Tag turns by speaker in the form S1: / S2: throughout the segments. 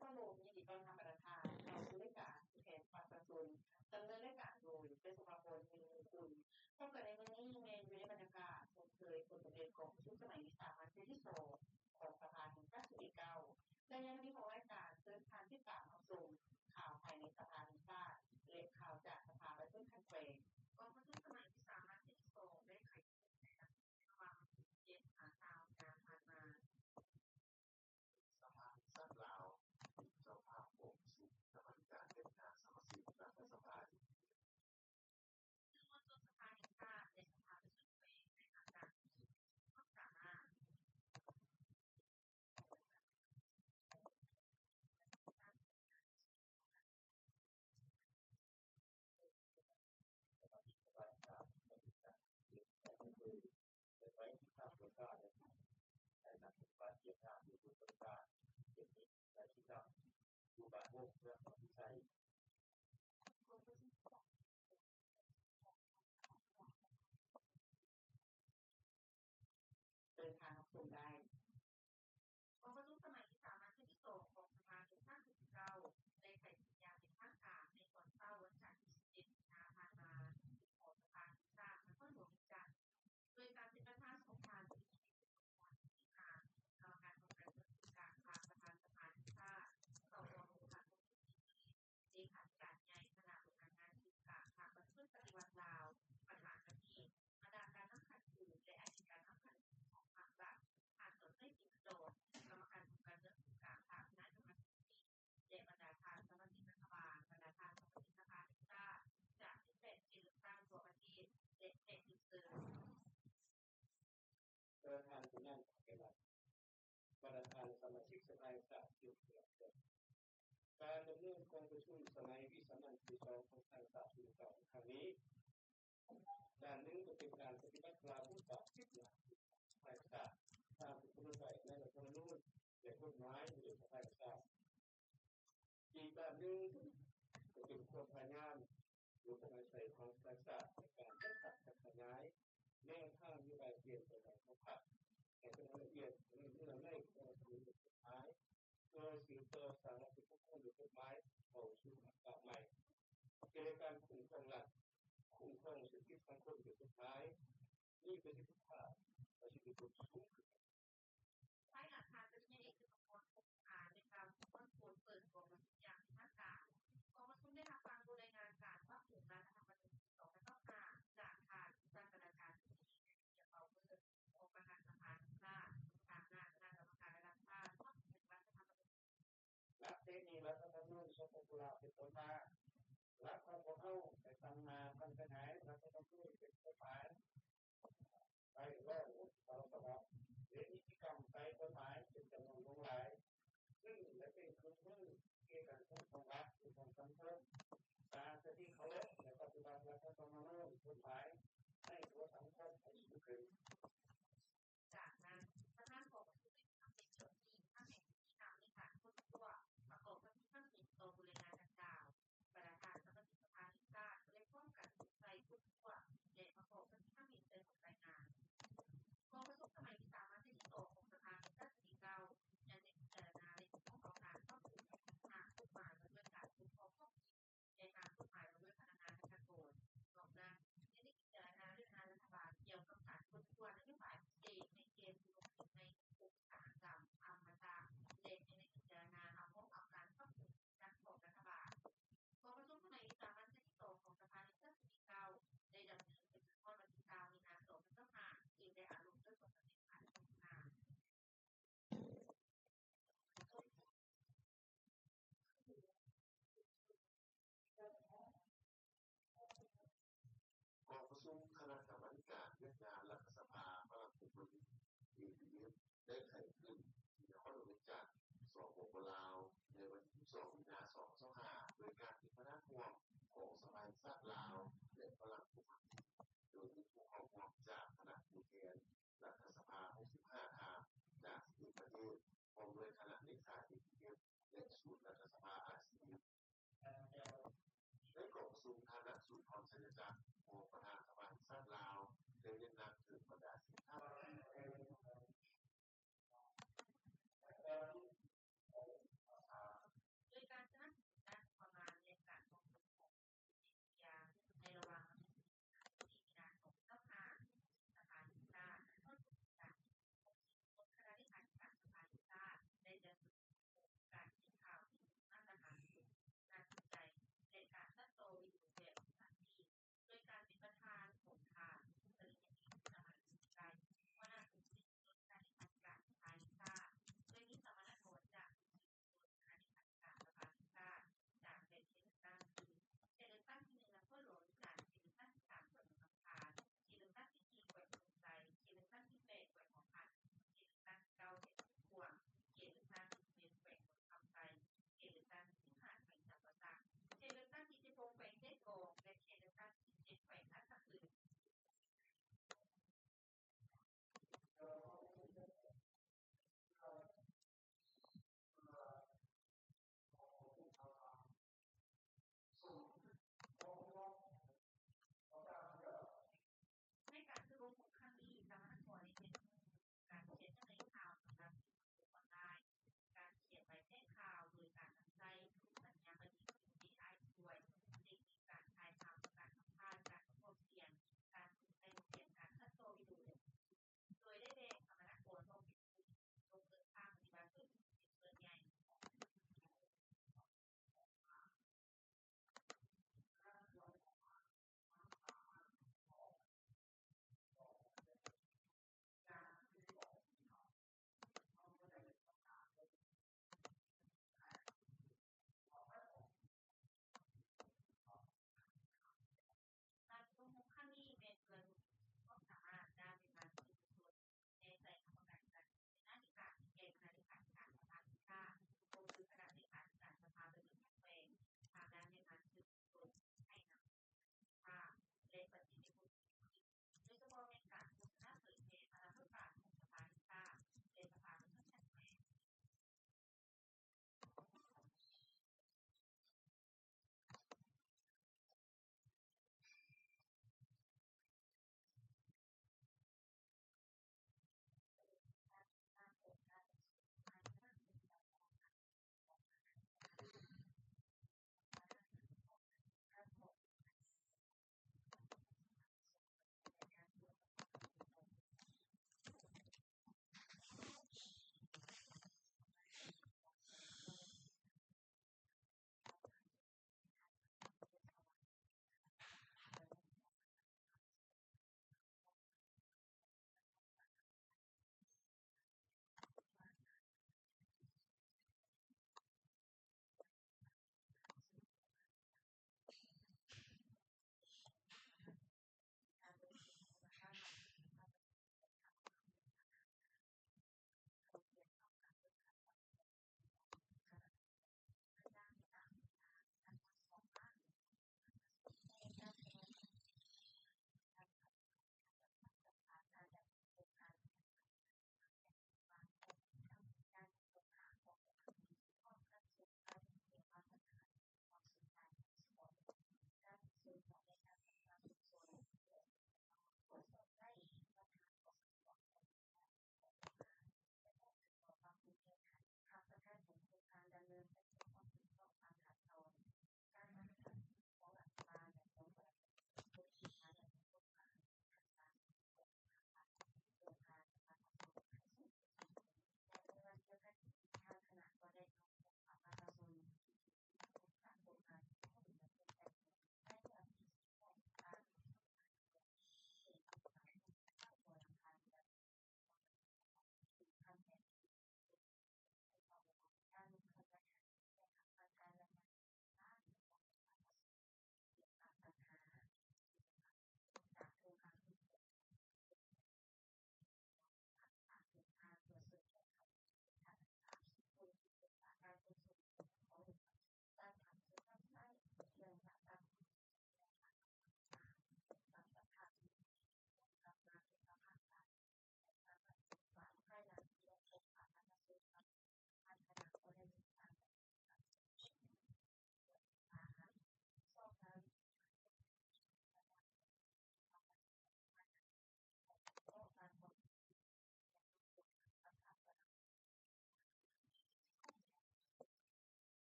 S1: ก็ลงยินดีต้อนรับประธานเราคือรายการแทนความประชุมดำเนินรายการโดยเป็นสุภาพรมีคุณพบกันในวันนี้เมนอยู่ในบรรยากาศชมเชยผลประเด็นของประชุมสมัยวิสามันที่2ของสภาแห่งชาติสุริเก้าและยังมีของรายการเชิญทานที่3ของสูงข่าวภายในสภาแห่งชาติและข่าวจากสภาประชุมคันเฟงกองประชุมสมัยวิสามันที่2ได้ไขความเย็นหาตามการผ่านมา
S2: สภาสัตว์ลาวเจ้าภาพวงสุขกรรมการเป็นงานสมาชิกรัฐสภา
S1: ซึ่งมวลชนสภาแห่งชาติในสภาประชุมเองในทางการก็สามารถเดินทางรับชมได้กองประชุมสมัยที่3ที่2ของสภาแห่งชาติ19ได้ไขสัญญาเป็นทางการในตอนเช้าวันจันทร์ที่17มีนาคมมาของสภาแห่งชาตินครหลวงจันทร์โดยการเป็นประธานสภาที่มีการกรรมการของการจัดการประธานสภาแห่งชาติต่อรองประธานเลขาธิการใหญ่คณะผู้งานศึกษาค่ะประชุมปฏิวัติลาวปัญหาคดีมาดาการนักขัดขืนและอธิการนักขัดขืนของพรรครัฐผ่านตนไม่ติดโจทย์กรรมการการเลือกการทางคณะกรรมการและบรรดาทางสมาชิกรัฐบาลบรรดาทางสมาชิกสภาแห่งชาติจากที่เป็นเลือกตั้งทั่วประเทศและแทนที่เสื่อ
S3: ประธานคณะกรรมการประธานสมาชิกสภาแห่งชาติยุคเดิมการดำเนินการประชุมสมัยวิสามันที่2ของทางสาธารณสุขครั้งนี้ด้านหนึ่งก็เป็นการปฏิบัติตามผู้ตอบคิดหลักภายใต้ตามที่กำหนดไว้ในรัฐธรรมนูญและกฎหมายในประเทศไทยอีกด้านหนึ่งก็เป็นความพยายามอยู่ภายใต้ของประชาชนในการจัดสรรจัดขยายแนวทางนโยบายเปลี่ยนแปลงของพรรคแต่เป็นรายละเอียดในเรื่องในการดำเนินกฎหมายโดยสืบต่อสารที่ผู้คนหรือกฎหมายเข้าสู่มาตราใหม่เกี่ยวกับการคุ้มครองหลักคุ้มครองสิทธิสังคมโดยกฎหมายนี่เป็นที่ภาพประสิทธิผลสูงขึ้น
S1: ภายหลังการประชุมเอกชนในการควบคุมเปิดกองประชุมอย่างเป็นทางการกองประชุมได้รับฟังรายงานการว่าถึงรัฐธรรมนูญ2จากทางรัฐการเกี่ยวกับเรื่ององค์ประธานสภาชาติทางคณะกรรมการระดับชาติว่าถึงรัฐธรรมนูญ
S3: รัฐเทนีรัฐธรรมนูญสมบูรณ์เป็นต้นมารัฐของพวกเขาแต่ตั้งมาตั้งแต่ไหนรัฐธรรมนูญเป็นกฎหมายไปแล้วเราก็บอกเรื่องนิติกรรมไปกฎหมายเป็นจำนวนหลายซึ่งและเป็นเครื่องมือเกี่ยวกับของรัฐของสังคมการที่เขาเล่นในปัจจุบันรัฐธรรมนูญกฎหมายให้ตัวสังคมให้สูงขึ้น
S1: จากนั้นประธานของประชุมเป็นผู้เป็นเจ้าหน้าที่ท่านแห่งที่นำในการควบคุมประกอบกับที่ท่านเห็นตัวบริหารต่างๆประธานสมาชิกสภาแห่งชาติได้ร่วมกันใส่ควบคุมและประกอบกับที่ท่านเห็นใจของรายงานกองประชุมสมัยที่3ที่2ของสภาแห่งชาติ19ยังได้พิจารณาในข้อของการเข้าถึงทางกฎหมายมาด้วยการคุ้มครองข้อมูลในทางกฎหมายมาด้วยพนักงานการโอนนอกนั้นยังได้พิจารณาเรื่องงานรัฐบาลเกี่ยวกับการควบคุมนโยบายพิเศษในเกณฑ์ลงทุนในอุตสาหกรรมอมตะและยังได้พิจารณาเอางบเอาการเข้าถึงการของรัฐบาลกองประชุมสมัยที่3ที่2ของสภาแห่งชาติ19ได้ดำเนินเป็นข้อบันทึกการมีนาคม25จึงได้อารมณ์ด้วยผลการแข่งขันงาน
S2: กองประชุมคณะกรรมการเรื่องงานรัฐสภาพระผู้บริหารได้ไขขึ้นที่นครหลวงจันทร์สปป.ลาวในวันที่2มีนาคม2565โดยการเป็นคณะร่วมของสภาชาติลาวและพลังผู้บริหารโดยมีผู้เข้าร่วมจากคณะผู้แทนรัฐสภา65ทางจาก10ประเทศพร้อมด้วยคณะเลขาธิการและศูนย์รัฐสภาอาเซียนได้กองประชุมคณะศูนย์ความชัยจักรของประธานสภาชาติลาวได้เน้นหนักถึงบรรดาสินค้า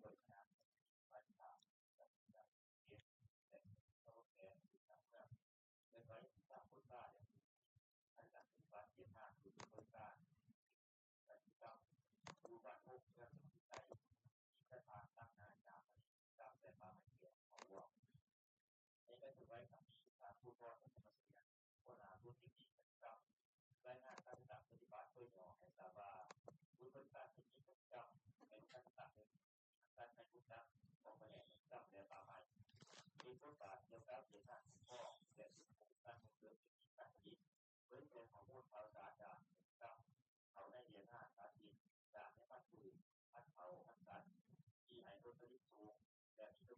S4: โดยขนาดปัญหาและการเก็บและตัวแทนที่ทำเรื่องในกรณีที่ผู้กล้าอย่างอันดับที่ว่าเกียรติหน้าคือผู้กล้าแต่ที่ต้องดูบางพวกเรื่องที่ใส่ที่จะทางตั้งงานจากตามแต่ความเกี่ยวของวงในการถือไว้กับมีการผู้รอดเป็นมาเสียคนหาผู้ที่ดีกับรายงานการจัดปฏิบัติเพื่อหยอกให้ทราบว่าผู้บริการที่มีกิจกรรมในการจัดการให้ผู้จัดของแผนกจัดและป่าไม้มีบทบาทเกี่ยวกับเรื่องการข้อและการส่งเสริมกิจการผลิตเพื่อเป็นข้อมูลข่าวสารจากกับเขาในเรียนหน้าการผลิตจากในภาคพื้นภาคเขาภาคการที่ให้ผลผลิตสูงและมี